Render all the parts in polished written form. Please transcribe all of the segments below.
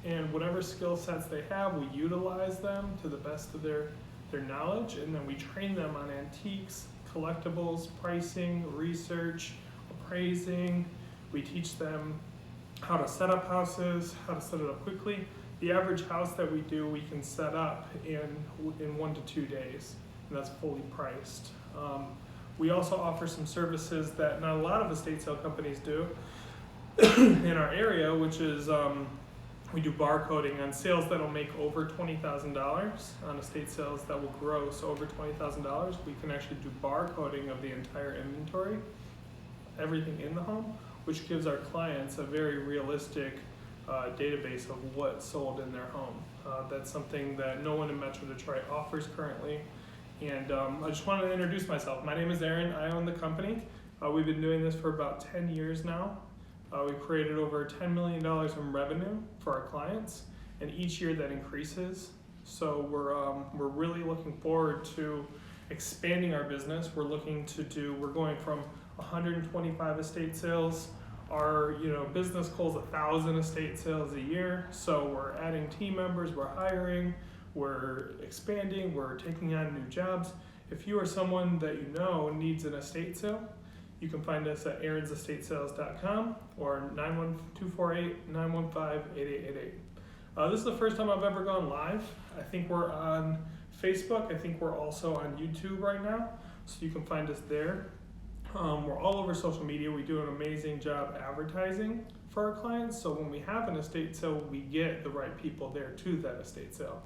and whatever skill sets they have, we utilize them to the best of their knowledge, and then we train them on antiques, collectibles, pricing, research, appraising. We teach them how to set up houses, how to set it up quickly. The average house that we do, we can set up in 1 to 2 days, and that's fully priced. We also offer some services that not a lot of estate sale companies do in our area, which is we do barcoding on sales that'll make over $20,000, on estate sales that will gross over $20,000. We can actually do barcoding of the entire inventory, everything in the home, which gives our clients a very realistic database of what's sold in their home. That's something that no one in Metro Detroit offers currently. And I just wanted to introduce myself. My name is Aaron. I own the company. We've been doing this for about 10 years now. We've created over $10 million in revenue for our clients, and each year that increases. So we're really looking forward to expanding our business. We're going from 125 estate sales. Our business calls 1,000 estate sales a year. So we're adding team members, we're hiring, we're expanding, we're taking on new jobs. If you are someone that you know needs an estate sale, you can find us at aaronsestatesales.com or 248-915-8888. This is the first time I've ever gone live. I think we're on Facebook. I think we're also on YouTube right now, so you can find us there. We're all over social media. We do an amazing job advertising for our clients, so when we have an estate sale, we get the right people there to that estate sale.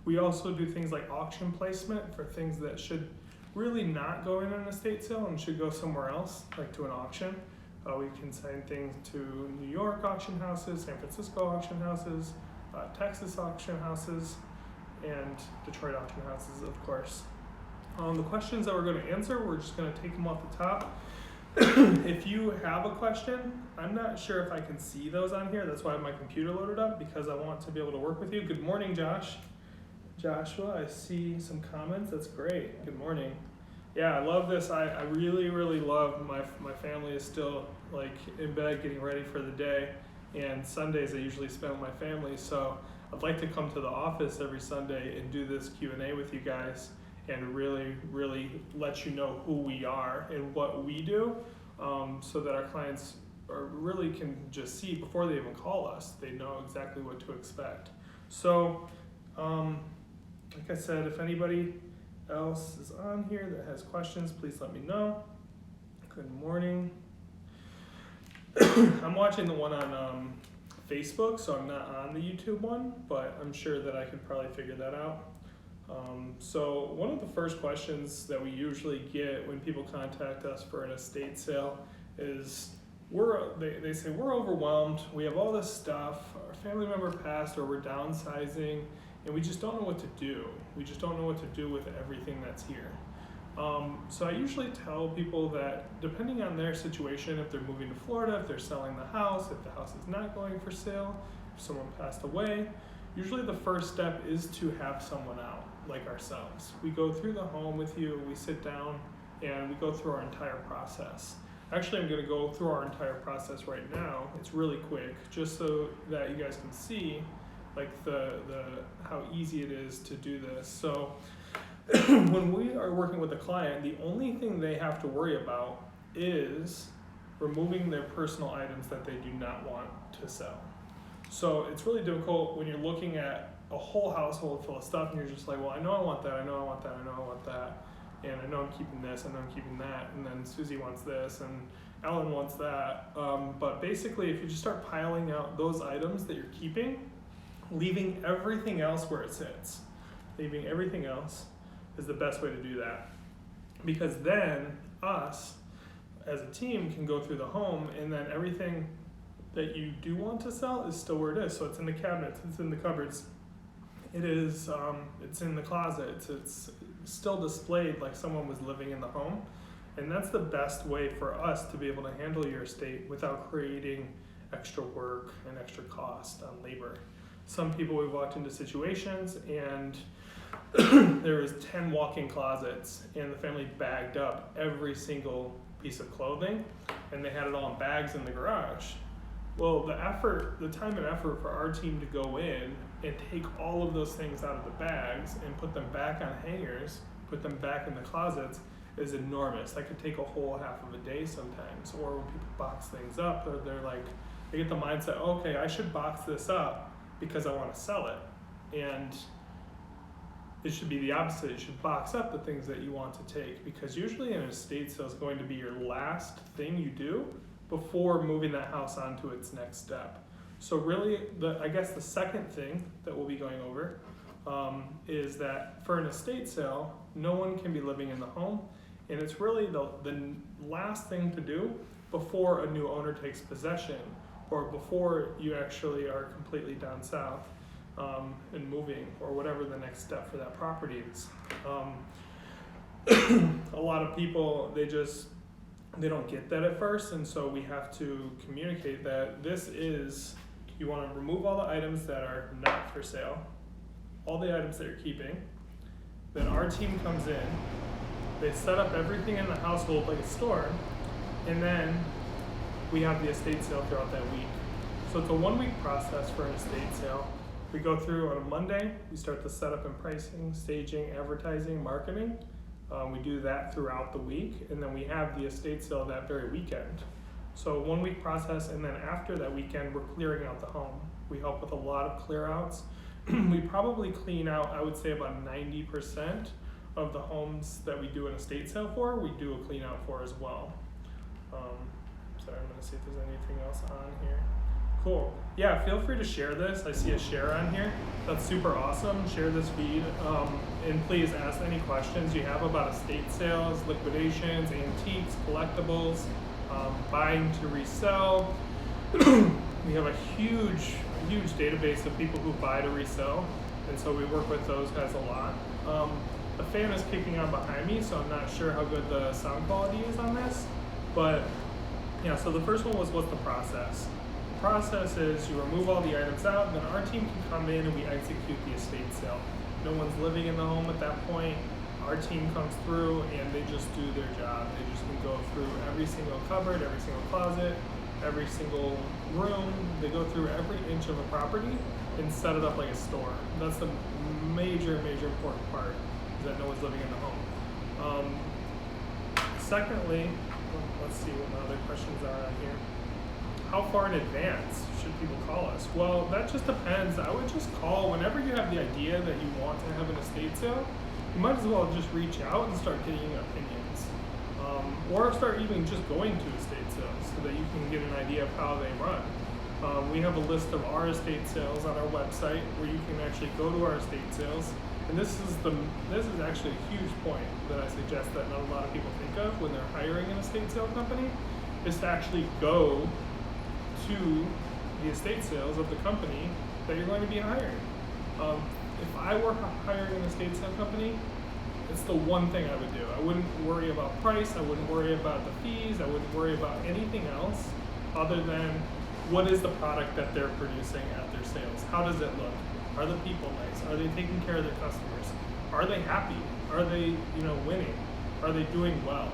We also do things like auction placement for things that should really not go in an estate sale and should go somewhere else, like to an auction. We can send things to New York auction houses, San Francisco auction houses, Texas auction houses, and Detroit auction houses, of course. The questions that we're going to answer, we're just going to take them off the top. If you have a question, I'm not sure if I can see those on here. That's why I have my computer loaded up, because I want to be able to work with you. Good morning, Joshua, I see some comments. That's great. Good morning. Yeah, I love this. I really, really love my family is still like in bed getting ready for the day, and Sundays I usually spend with my family. So I'd like to come to the office every Sunday and do this Q&A with you guys and really, really let you know who we are and what we do, so that our clients really can just see before they even call us. They know exactly what to expect. So, like I said, if anybody else is on here that has questions, please let me know. Good morning. I'm watching the one on Facebook, so I'm not on the YouTube one, but I'm sure that I could probably figure that out. So one of the first questions that we usually get when people contact us for an estate sale is, they say, we're overwhelmed, we have all this stuff, our family member passed, or we're downsizing, and we just don't know what to do. We just don't know what to do with everything that's here. So I usually tell people that depending on their situation, if they're moving to Florida, if they're selling the house, if the house is not going for sale, if someone passed away, usually the first step is to have someone out, like ourselves. We go through the home with you, we sit down, and we go through our entire process. Actually, I'm gonna go through our entire process right now. It's really quick, just so that you guys can see like how easy it is to do this. So when we are working with a client, the only thing they have to worry about is removing their personal items that they do not want to sell. So it's really difficult when you're looking at a whole household full of stuff and you're just like, well, I know I want that, I know I want that, I know I want that, and I know I'm keeping this, I know I'm keeping that, and then Susie wants this, and Ellen wants that. But basically, if you just start piling out those items that you're keeping, leaving everything else where it sits, leaving everything else is the best way to do that. Because then us, as a team, can go through the home, and then everything that you do want to sell is still where it is. So it's in the cabinets, it's in the cupboards, it's in the closets, it's still displayed like someone was living in the home. And that's the best way for us to be able to handle your estate without creating extra work and extra cost on labor. Some people, we've walked into situations and there was 10 walk-in closets, and the family bagged up every single piece of clothing, and they had it all in bags in the garage. Well, the time and effort for our team to go in and take all of those things out of the bags and put them back on hangers, put them back in the closets is enormous. That could take a whole half of a day sometimes. Or when people box things up, or they get the mindset, okay, I should box this up because I want to sell it. And it should be the opposite. You should box up the things that you want to take, because usually an estate sale is going to be your last thing you do before moving that house on to its next step. So really, I guess the second thing that we'll be going over is that for an estate sale, no one can be living in the home, and it's really the last thing to do before a new owner takes possession, or before you actually are completely down south and moving, or whatever the next step for that property is. A lot of people, they don't get that at first, and so we have to communicate that you want to remove all the items that are not for sale, all the items that you're keeping. Then our team comes in, they set up everything in the household like a store, and then we have the estate sale throughout that week. So it's a 1-week process for an estate sale. We go through on a Monday, we start the setup and pricing, staging, advertising, marketing. We do that throughout the week, and then we have the estate sale that very weekend. So 1-week process, and then after that weekend, we're clearing out the home. We help with a lot of clear outs. We probably clean out, I would say, about 90% of the homes that we do an estate sale for, we do a clean out for as well. Sorry, I'm gonna see if there's anything else on here. Cool. Yeah, feel free to share this. I see a share on here. That's super awesome. Share this feed. And please ask any questions you have about estate sales, liquidations, antiques, collectibles, buying to resell. We have a huge database of people who buy to resell, and so we work with those guys a lot. The fan is kicking on behind me, so I'm not sure how good the sound quality is on this, but yeah, so the first one was, what's the process? The process is you remove all the items out, then our team can come in and we execute the estate sale. No one's living in the home at that point. Our team comes through and they just do their job. They just can go through every single cupboard, every single closet, every single room. They go through every inch of a property and set it up like a store. That's the major important part, is that no one's living in the home. Secondly, let's see what my other questions are on here. How far in advance should people call us? Well, that just depends. I would just call whenever you have the idea that you want to have an estate sale. You might as well just reach out and start getting opinions. Or start even just going to estate sales so that you can get an idea of how they run. We have a list of our estate sales on our website where you can actually go to our estate sales. And this is actually a huge point that I suggest that not a lot of people think of when they're hiring an estate sale company, is to actually go to the estate sales of the company that you're going to be hiring. If I were hiring an estate sale company, it's the one thing I would do. I wouldn't worry about price, I wouldn't worry about the fees, I wouldn't worry about anything else other than what is the product that they're producing at their sales. How does it look? Are the people nice? Are they taking care of their customers? Are they happy? Are they, winning? Are they doing well?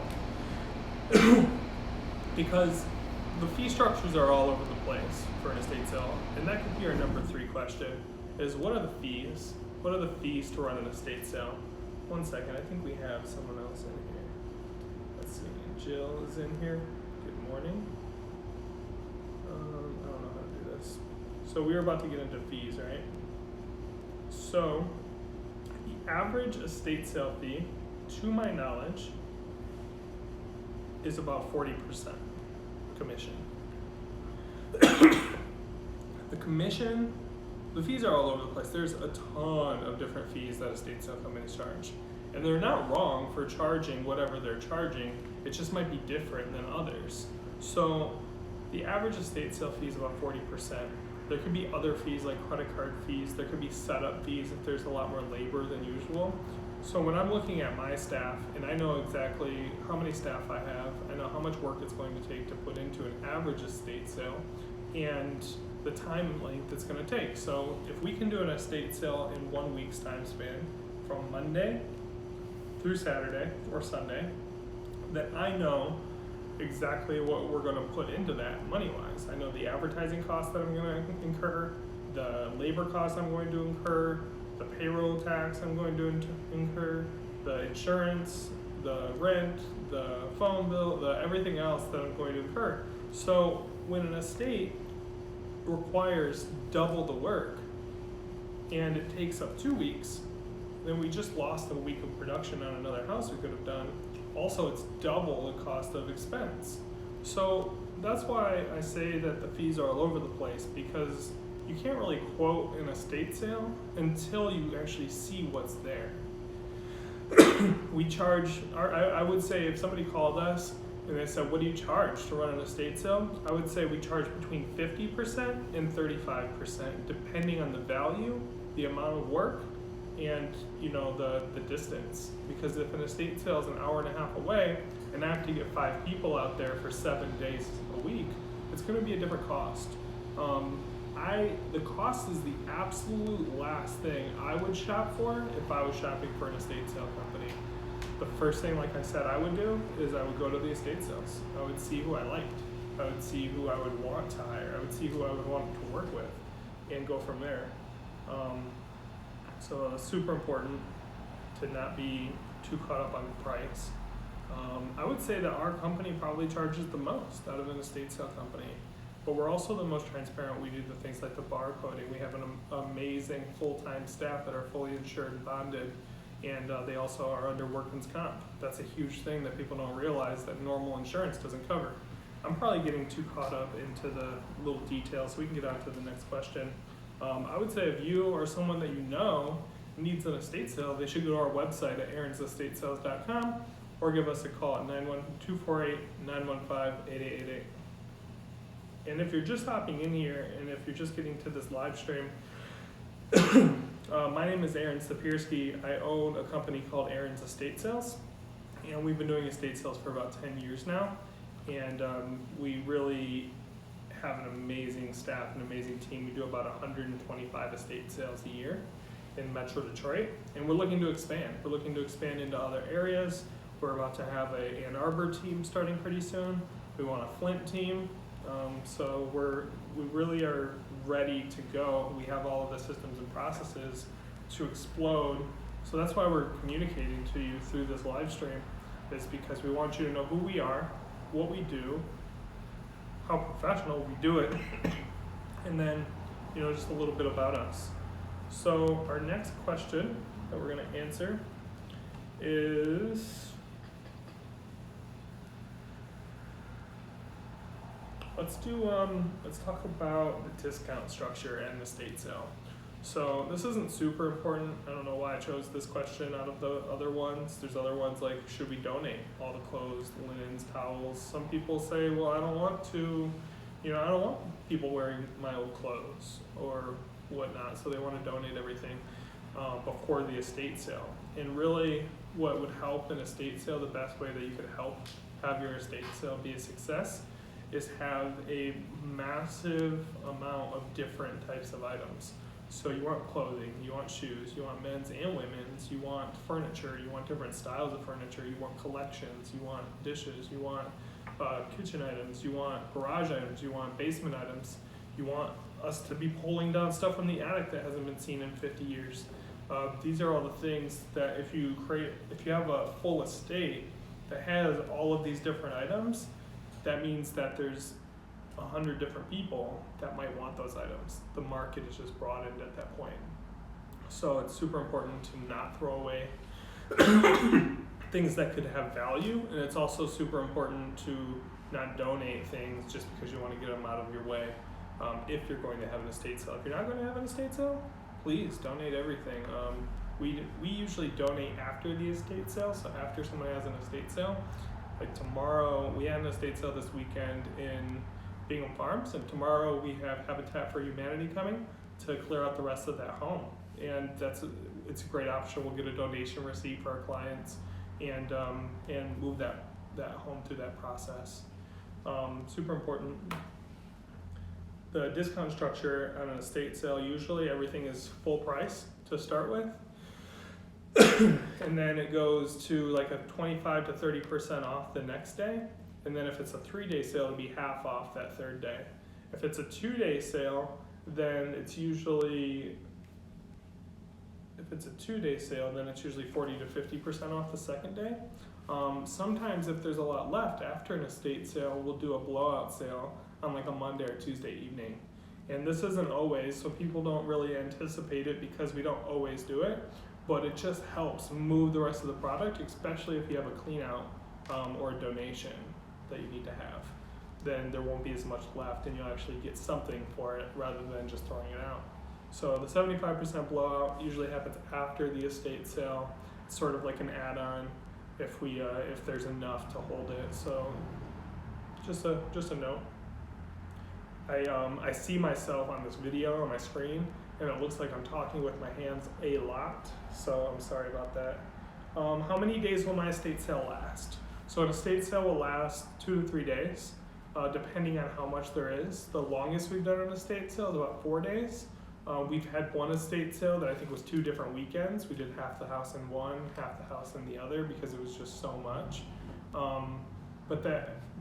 Because the fee structures are all over the place for an estate sale, and that could be our number 3 question, is what are the fees? What are the fees to run an estate sale? One second, I think we have someone else in here. Let's see, Jill is in here. Good morning. I don't know how to do this. So we were about to get into fees, right? So the average estate sale fee, to my knowledge, is about 40% commission. The fees are all over the place. There's a ton of different fees that estate sale companies charge. And they're not wrong for charging whatever they're charging. It just might be different than others. So the average estate sale fee is about 40%. There could be other fees like credit card fees. There could be setup fees if there's a lot more labor than usual. So when I'm looking at my staff, and I know exactly how many staff I have, I know how much work it's going to take to put into an average estate sale, and the time length it's going to take. So if we can do an estate sale in 1 week's time span, from Monday through Saturday or Sunday, then I know exactly what we're going to put into that money-wise. I know the advertising costs that I'm going to incur, the labor costs I'm going to incur, the payroll tax I'm going to incur, the insurance, the rent, the phone bill, the everything else that I'm going to incur. So when an estate requires double the work and it takes up 2 weeks, then we just lost a week of production on another house we could have done. Also, it's double the cost of expense. So that's why I say that the fees are all over the place, because you can't really quote an estate sale until you actually see what's there. We charge, I would say if somebody called us and they said, what do you charge to run an estate sale? I would say we charge between 50% and 35%, depending on the value, the amount of work, and the distance. Because if an estate sale is an hour and a half away and I have to get 5 people out there for 7 days a week, it's going to be a different cost. The cost is the absolute last thing I would shop for if I was shopping for an estate sale company. The first thing, like I said, I would do is I would go to the estate sales. I would see who I liked. I would see who I would want to hire. I would see who I would want to work with and go from there. So it's super important to not be too caught up on the price. I would say that our company probably charges the most out of an estate sale company, but we're also the most transparent. We do the things like the barcoding. We have an amazing full-time staff that are fully insured and bonded, and they also are under workman's comp. That's a huge thing that people don't realize that normal insurance doesn't cover. I'm probably getting too caught up into the little details, so we can get on to the next question. I would say if you or someone that you know needs an estate sale, they should go to our website at aaronsestatesales.com or give us a call at 248-915-8888. And if you're just hopping in here and if you're just getting to this live stream, my name is Aaron Siepierski. I own a company called Aaron's Estate Sales, and we've been doing estate sales for about 10 years now. And we really have an amazing staff, an amazing team. We do about 125 estate sales a year in Metro Detroit, and we're looking to expand. We're looking to expand into other areas. We're about to have a Ann Arbor team starting pretty soon. We want a Flint team. So we really are ready to go. We have all of the systems and processes to explode. So that's why we're communicating to you through this live stream, is because we want you to know who we are, what we do, how professional we do it, and then just a little bit about us. So our next question that we're going to answer is, let's talk about the discount structure and the estate sale. So this isn't super important. I don't know why I chose this question out of the other ones. There's other ones like, should we donate all the clothes, linens, towels? Some people say, well, I don't want people wearing my old clothes or whatnot, so they want to donate everything before the estate sale. And really what would help an estate sale, the best way that you could help have your estate sale be a success, is have a massive amount of different types of items. So you want clothing, you want shoes, you want men's and women's, you want furniture, you want different styles of furniture, you want collections, you want dishes, you want kitchen items, you want garage items, you want basement items, you want us to be pulling down stuff from the attic that hasn't been seen in 50 years. These are all the things that if you have a full estate that has all of these different items, that means that there's 100 different people that might want those items. The market is just broadened at that point. So it's super important to not throw away things that could have value, and it's also super important to not donate things just because you want to get them out of your way if you're going to have an estate sale. If you're not going to have an estate sale, please donate everything. We usually donate after the estate sale, so after somebody has an estate sale. Like tomorrow, we had an estate sale this weekend in Bingham Farms, and tomorrow we have Habitat for Humanity coming to clear out the rest of that home. And it's a great option. We'll get a donation receipt for our clients and move that home through that process. Super important. The discount structure on an estate sale, usually everything is full price to start with. And then it goes to like a 25 to 30% off the next day. And then if it's a 3-day sale, it'll be half off that third day. If it's a 2-day sale, then it's usually, if it's a 2-day sale, then it's usually 40 to 50% off the second day. Sometimes if there's a lot left after an estate sale, we'll do a blowout sale on like a Monday or Tuesday evening. And this isn't always, so people don't really anticipate it because we don't always do it, but it just helps move the rest of the product, especially if you have a clean out or a donation that you need to have. Then there won't be as much left and you'll actually get something for it rather than just throwing it out. So the 75% blowout usually happens after the estate sale. It's sort of like an add-on if there's enough to hold it. So just a note. I see myself on this video on my screen and it looks like I'm talking with my hands a lot, so I'm sorry about that. How many days will my estate sale last? So an estate sale will last 2 to 3 days, depending on how much there is. The longest we've done an estate sale is about 4 days. We've had one estate sale that I think was 2 different weekends. We did half the house in one, half the house in the other because it was just so much. But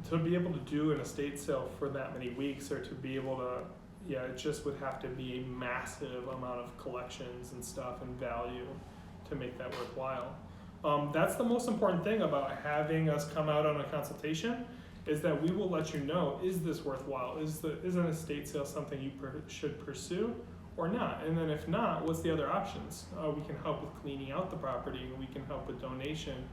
to be able to do an estate sale for that many weeks, or to be able to, it just would have to be a massive amount of collections and stuff and value to make that worthwhile. That's the most important thing about having us come out on a consultation, is that we will let you know, is this worthwhile? Is an estate sale something you should pursue or not? And then if not, what's the other options? We can help with cleaning out the property, we can help with donation,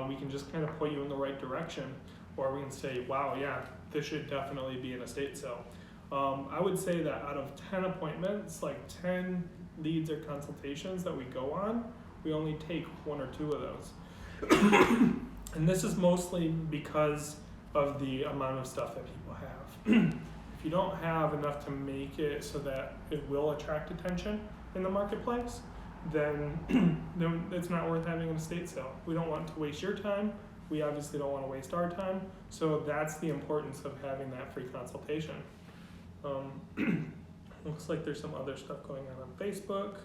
we can just kind of point you in the right direction, or we can say, wow, yeah, this should definitely be an estate sale. I would say that out of 10 appointments, like 10 leads or consultations that we go on, we only take 1 or 2 of those. And this is mostly because of the amount of stuff that people have. If you don't have enough to make it so that it will attract attention in the marketplace, then it's not worth having an estate sale. We don't want to waste your time. We obviously don't want to waste our time. So that's the importance of having that free consultation. Looks like there's some other stuff going on Facebook.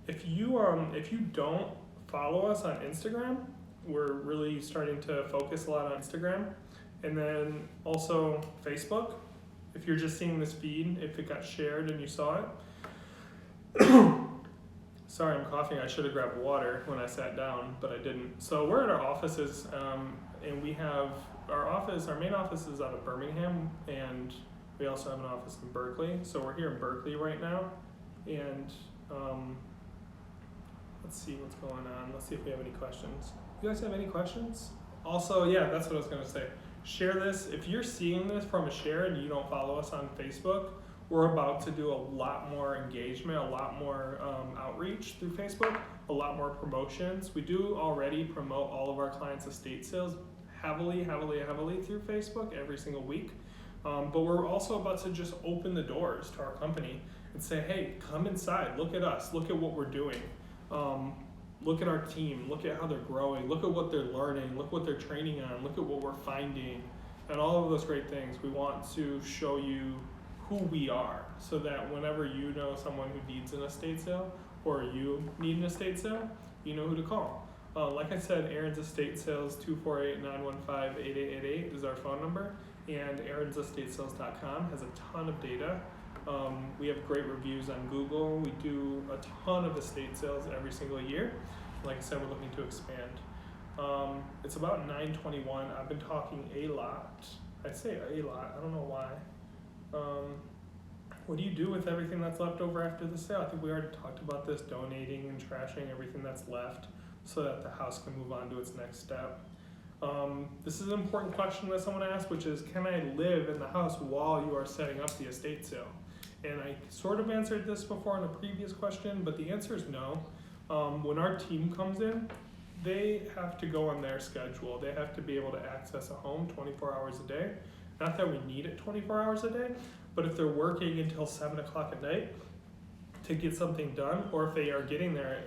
If you don't follow us on Instagram, we're really starting to focus a lot on Instagram. And then also Facebook. If you're just seeing this feed, if it got shared and you saw it. Sorry, I'm coughing. I should have grabbed water when I sat down, but I didn't. So we're at our offices, and we have our main office is out of Birmingham, and we also have an office in Berkeley. So we're here in Berkeley right now, and let's see what's going on. Let's see if we have any questions. You guys have any questions? Also, yeah, that's what I was gonna say. Share this. If you're seeing this from a share and you don't follow us on Facebook, we're about to do a lot more engagement, a lot more outreach through Facebook, a lot more promotions. We do already promote all of our clients' estate sales heavily through Facebook every single week. But we're also about to just open the doors to our company and say, hey, come inside, look at us, look at what we're doing. Look at our team, look at how they're growing, look at what they're learning, look what they're training on, look at what we're finding, and all of those great things. We want to show you who we are, so that whenever you know someone who needs an estate sale, or you need an estate sale, you know who to call. Like I said, Aaron's Estate Sales, 248-915-8888 is our phone number, and aaronsestatesales.com has a ton of data. We have great reviews on Google. We do a ton of estate sales every single year. Like I said, we're looking to expand. It's about 9:21. I've been talking a lot. I say a lot, I don't know why. What do you do with everything that's left over after the sale? I think we already talked about this, donating and trashing everything that's left so that the house can move on to its next step. This is an important question that someone asked, which is, can I live in the house while you are setting up the estate sale? And I sort of answered this before in a previous question, but the answer is no. When our team comes in, they have to go on their schedule. They have to be able to access a home 24 hours a day. Not that we need it 24 hours a day, but if they're working until 7 o'clock at night to get something done, or if they are getting there at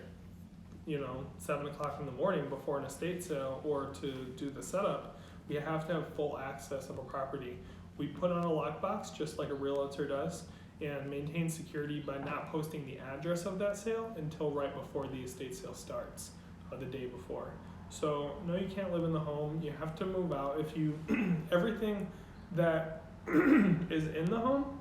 7 o'clock in the morning before an estate sale or to do the setup, we have to have full access of a property. We put on a lockbox just like a realtor does, and maintain security by not posting the address of that sale until right before the estate sale starts, the day before. So no, you can't live in the home. You have to move out. If you everything that is in the home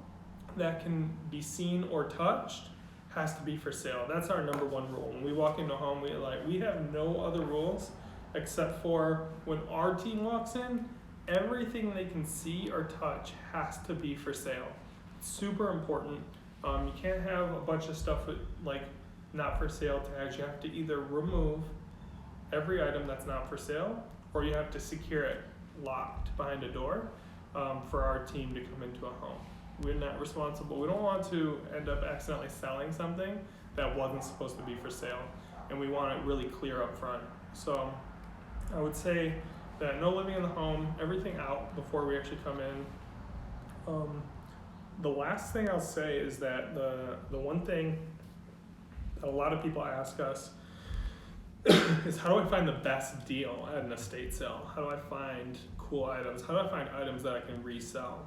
that can be seen or touched has to be for sale. That's our number one rule. When we walk into a home, we have no other rules except for when our team walks in, everything they can see or touch has to be for sale. It's super important. You can't have a bunch of stuff with not for sale tags. You have to either remove every item that's not for sale, or you have to secure it locked behind a door for our team to come into a home. We're not responsible. We don't want to end up accidentally selling something that wasn't supposed to be for sale, and we want it really clear up front. So I would say that no living in the home, everything out before we actually come in. The last thing I'll say is that the one thing that a lot of people ask us is, how do I find the best deal at an estate sale? How do I find cool items? How do I find items that I can resell?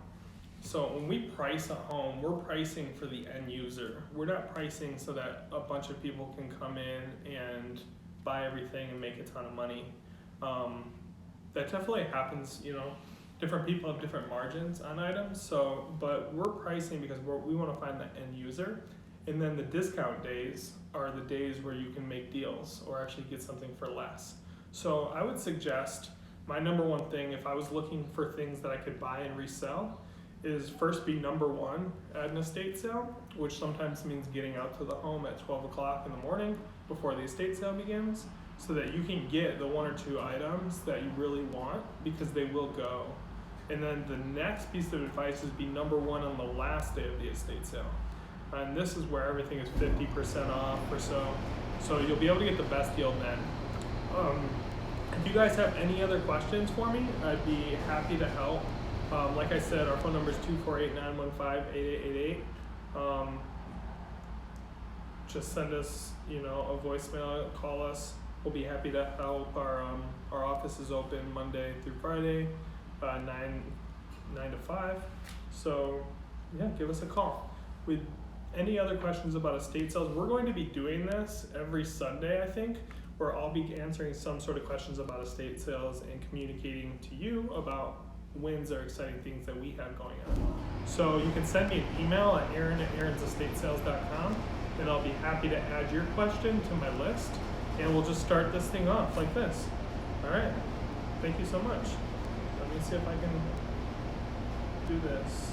So when we price a home, we're pricing for the end user. We're not pricing so that a bunch of people can come in and buy everything and make a ton of money. That definitely happens, different people have different margins on items. But we're pricing because we want to find the end user. And then the discount days are the days where you can make deals or actually get something for less. So I would suggest, my number one thing, if I was looking for things that I could buy and resell, is first be number one at an estate sale, which sometimes means getting out to the home at 12 o'clock in the morning before the estate sale begins, so that you can get the one or two items that you really want, because they will go. And then the next piece of advice is be number one on the last day of the estate sale. And this is where everything is 50% off or so. So you'll be able to get the best deal then. If you guys have any other questions for me, I'd be happy to help. Like I said, our phone number is 248-915-8888. Just send us, a voicemail, call us. We'll be happy to help. Our office is open Monday through Friday, 9 to 5. So yeah, give us a call. With any other questions about estate sales, we're going to be doing this every Sunday, I think, where I'll be answering some sort of questions about estate sales and communicating to you about wins or exciting things that we have going on. So you can send me an email at aaron@aaronsestatesales.com, and I'll be happy to add your question to my list, and we'll just start this thing off like this. All right, thank you so much. Let me see if I can do this.